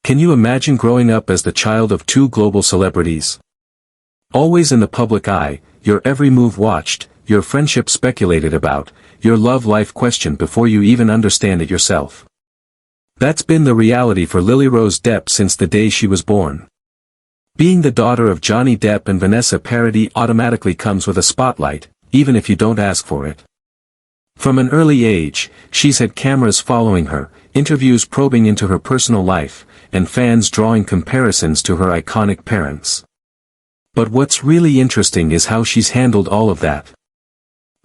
Can you imagine growing up as the child of two global celebrities? Always in the public eye, your every move watched, your friendship speculated about, your love life questioned before you even understand it yourself. That's been the reality for Lily-Rose Depp since the day she was born. Being the daughter of Johnny Depp and Vanessa Paradis automatically comes with a spotlight, even if you don't ask for it. From an early age, she's had cameras following her, interviews probing into her personal life, and fans drawing comparisons to her iconic parents. But what's really interesting is how she's handled all of that.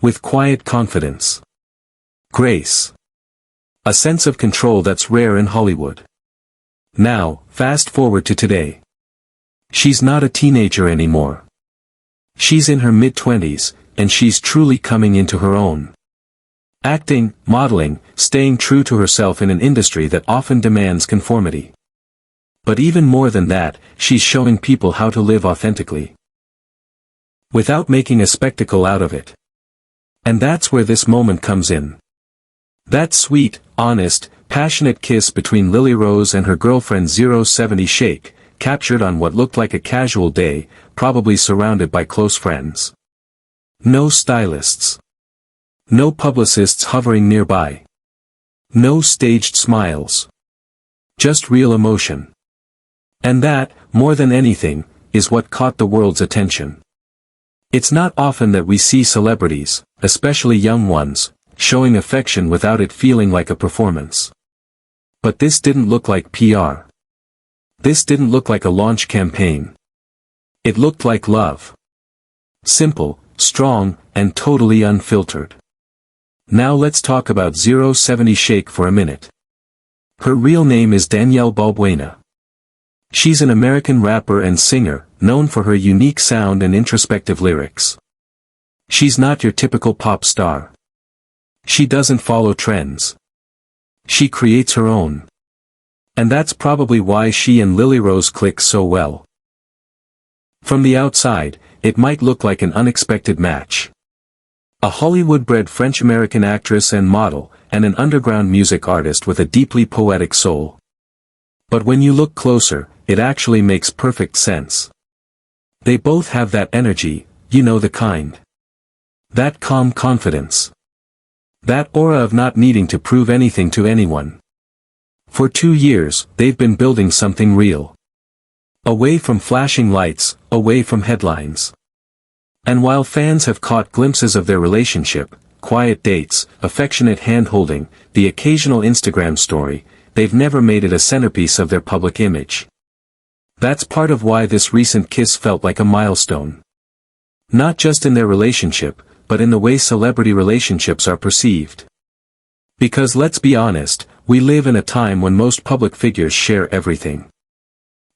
With quiet confidence. Grace. A sense of control that's rare in Hollywood. Now, fast forward to today. She's not a teenager anymore. She's in her mid-20s, and she's truly coming into her own. Acting, modeling, staying true to herself in an industry that often demands conformity. But even more than that, she's showing people how to live authentically. Without making a spectacle out of it. And that's where this moment comes in. That sweet, honest, passionate kiss between Lily-Rose and her girlfriend 070 Shake, captured on what looked like a casual day, probably surrounded by close friends. No stylists. No publicists hovering nearby. No staged smiles. Just real emotion. And that, more than anything, is what caught the world's attention. It's not often that we see celebrities, especially young ones, showing affection without it feeling like a performance. But this didn't look like PR. This didn't look like a launch campaign. It looked like love. Simple, strong, and totally unfiltered. Now let's talk about 070 Shake for a minute. Her real name is Danielle Balbuena. She's an American rapper and singer, known for her unique sound and introspective lyrics. She's not your typical pop star. She doesn't follow trends. She creates her own. And that's probably why she and Lily-Rose click so well. From the outside, it might look like an unexpected match. A Hollywood-bred French-American actress and model, and an underground music artist with a deeply poetic soul. But when you look closer, it actually makes perfect sense. They both have that energy, you know the kind. That calm confidence. That aura of not needing to prove anything to anyone. For 2 years, they've been building something real. Away from flashing lights, away from headlines. And while fans have caught glimpses of their relationship, quiet dates, affectionate hand-holding, the occasional Instagram story, they've never made it a centerpiece of their public image. That's part of why this recent kiss felt like a milestone. Not just in their relationship, but in the way celebrity relationships are perceived. Because let's be honest, we live in a time when most public figures share everything.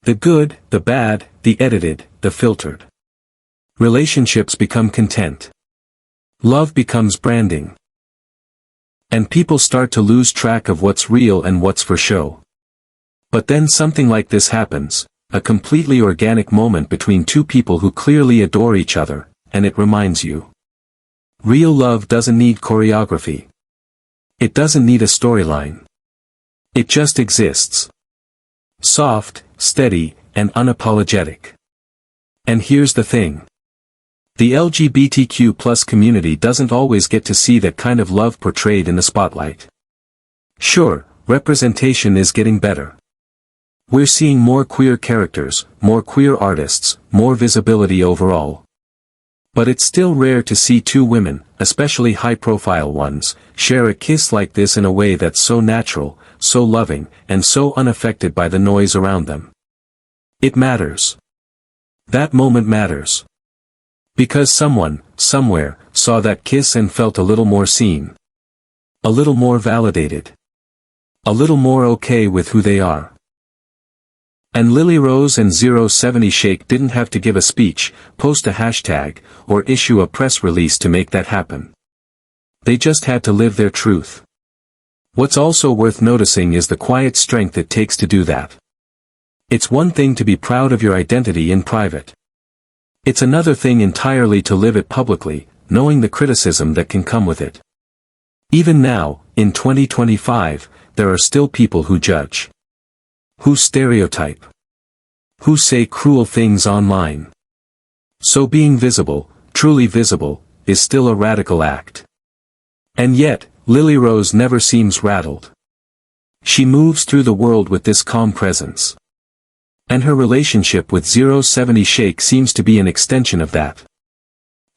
The good, the bad, the edited, the filtered. Relationships become content. Love becomes branding. And people start to lose track of what's real and what's for show. But then something like this happens, a completely organic moment between two people who clearly adore each other, and it reminds you. Real love doesn't need choreography. It doesn't need a storyline. It just exists. Soft, steady, and unapologetic. And here's the thing. The LGBTQ+ community doesn't always get to see that kind of love portrayed in the spotlight. Sure, representation is getting better. We're seeing more queer characters, more queer artists, more visibility overall. But it's still rare to see two women, especially high-profile ones, share a kiss like this in a way that's so natural, so loving, and so unaffected by the noise around them. It matters. That moment matters. Because someone, somewhere, saw that kiss and felt a little more seen. A little more validated. A little more okay with who they are. And Lily-Rose and 070 Shake didn't have to give a speech, post a hashtag, or issue a press release to make that happen. They just had to live their truth. What's also worth noticing is the quiet strength it takes to do that. It's one thing to be proud of your identity in private. It's another thing entirely to live it publicly, knowing the criticism that can come with it. Even now, in 2025, there are still people who judge. Who stereotype? Who say cruel things online? So being visible, truly visible, is still a radical act. And yet, Lily Rose never seems rattled. She moves through the world with this calm presence. And her relationship with 070 Shake seems to be an extension of that.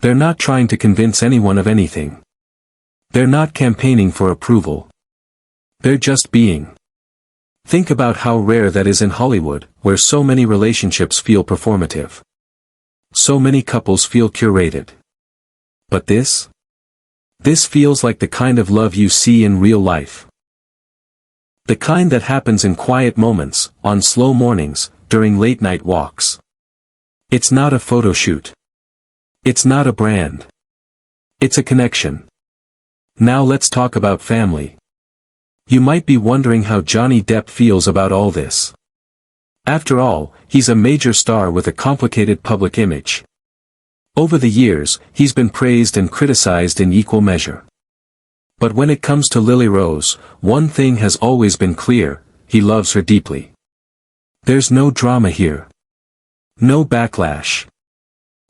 They're not trying to convince anyone of anything. They're not campaigning for approval. They're just being. Think about how rare that is in Hollywood, where so many relationships feel performative. So many couples feel curated. But this? This feels like the kind of love you see in real life. The kind that happens in quiet moments, on slow mornings, during late-night walks. It's not a photo shoot. It's not a brand. It's a connection. Now let's talk about family. You might be wondering how Johnny Depp feels about all this. After all, he's a major star with a complicated public image. Over the years, he's been praised and criticized in equal measure. But when it comes to Lily Rose, one thing has always been clear: he loves her deeply. There's no drama here. No backlash.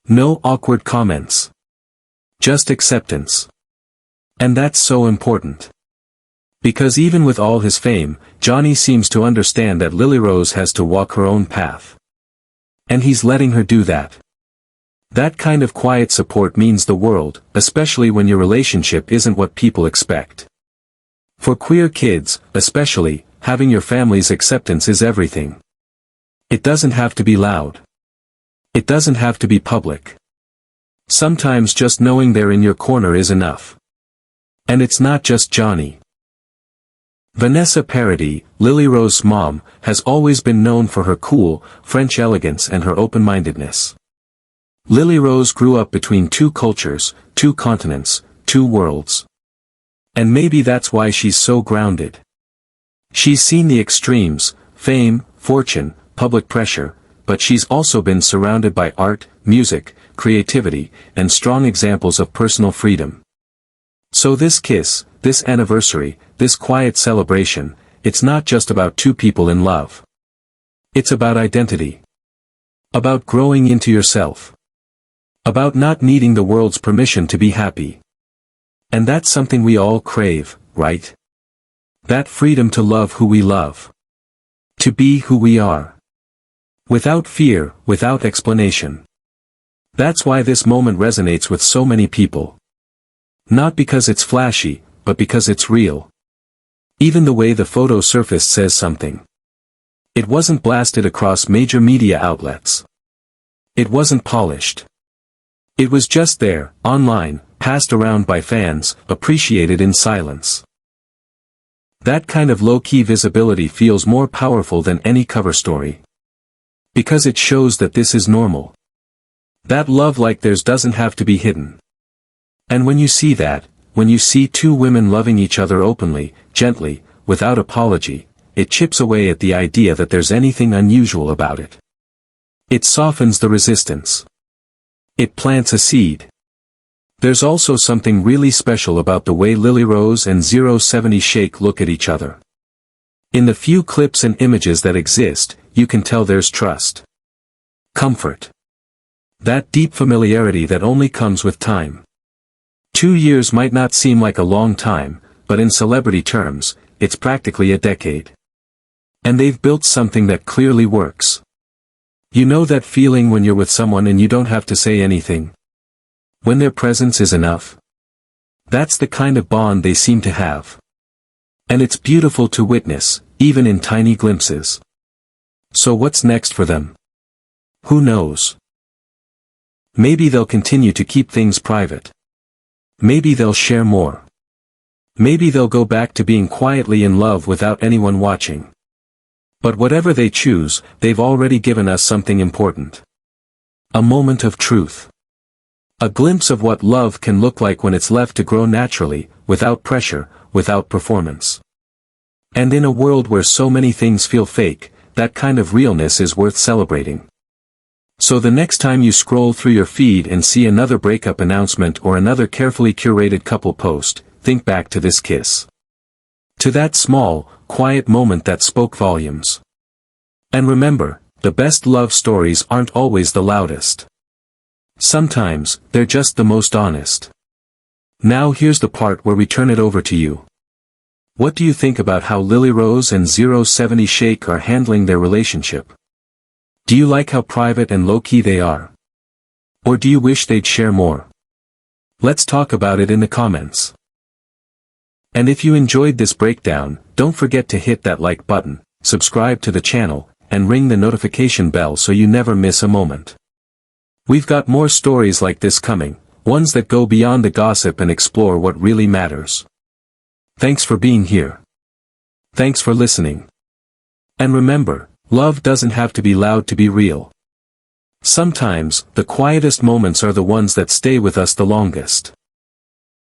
No awkward comments. Just acceptance. And that's so important. Because even with all his fame, Johnny seems to understand that Lily Rose has to walk her own path. And he's letting her do that. That kind of quiet support means the world, especially when your relationship isn't what people expect. For queer kids, especially, having your family's acceptance is everything. It doesn't have to be loud. It doesn't have to be public. Sometimes just knowing they're in your corner is enough. And it's not just Johnny. Vanessa Paradis, Lily Rose's mom, has always been known for her cool, French elegance and her open-mindedness. Lily Rose grew up between two cultures, two continents, two worlds. And maybe that's why she's so grounded. She's seen the extremes: fame, fortune, public pressure, but she's also been surrounded by art, music, creativity, and strong examples of personal freedom. So this kiss, this anniversary, this quiet celebration, it's not just about two people in love. It's about identity. About growing into yourself. About not needing the world's permission to be happy. And that's something we all crave, right? That freedom to love who we love. To be who we are. Without fear, without explanation. That's why this moment resonates with so many people. Not because it's flashy, but because it's real. Even the way the photo surfaced says something. It wasn't blasted across major media outlets. It wasn't polished. It was just there, online, passed around by fans, appreciated in silence. That kind of low-key visibility feels more powerful than any cover story. Because it shows that this is normal. That love like theirs doesn't have to be hidden. And when you see that, when you see two women loving each other openly, gently, without apology, it chips away at the idea that there's anything unusual about it. It softens the resistance. It plants a seed. There's also something really special about the way Lily Rose and 070 Shake look at each other. In the few clips and images that exist, you can tell there's trust. Comfort. That deep familiarity that only comes with time. 2 years might not seem like a long time, but in celebrity terms, it's practically a decade. And they've built something that clearly works. You know that feeling when you're with someone and you don't have to say anything? When their presence is enough? That's the kind of bond they seem to have. And it's beautiful to witness, even in tiny glimpses. So what's next for them? Who knows? Maybe they'll continue to keep things private. Maybe they'll share more. Maybe they'll go back to being quietly in love without anyone watching. But whatever they choose, they've already given us something important. A moment of truth. A glimpse of what love can look like when it's left to grow naturally, without pressure, without performance. And in a world where so many things feel fake, that kind of realness is worth celebrating. So the next time you scroll through your feed and see another breakup announcement or another carefully curated couple post, think back to this kiss. To that small, quiet moment that spoke volumes. And remember, the best love stories aren't always the loudest. Sometimes, they're just the most honest. Now here's the part where we turn it over to you. What do you think about how Lily Rose and 070 Shake are handling their relationship? Do you like how private and low-key they are? Or do you wish they'd share more? Let's talk about it in the comments. And if you enjoyed this breakdown, don't forget to hit that like button, subscribe to the channel, and ring the notification bell so you never miss a moment. We've got more stories like this coming, ones that go beyond the gossip and explore what really matters. Thanks for being here. Thanks for listening. And remember, love doesn't have to be loud to be real. Sometimes, the quietest moments are the ones that stay with us the longest.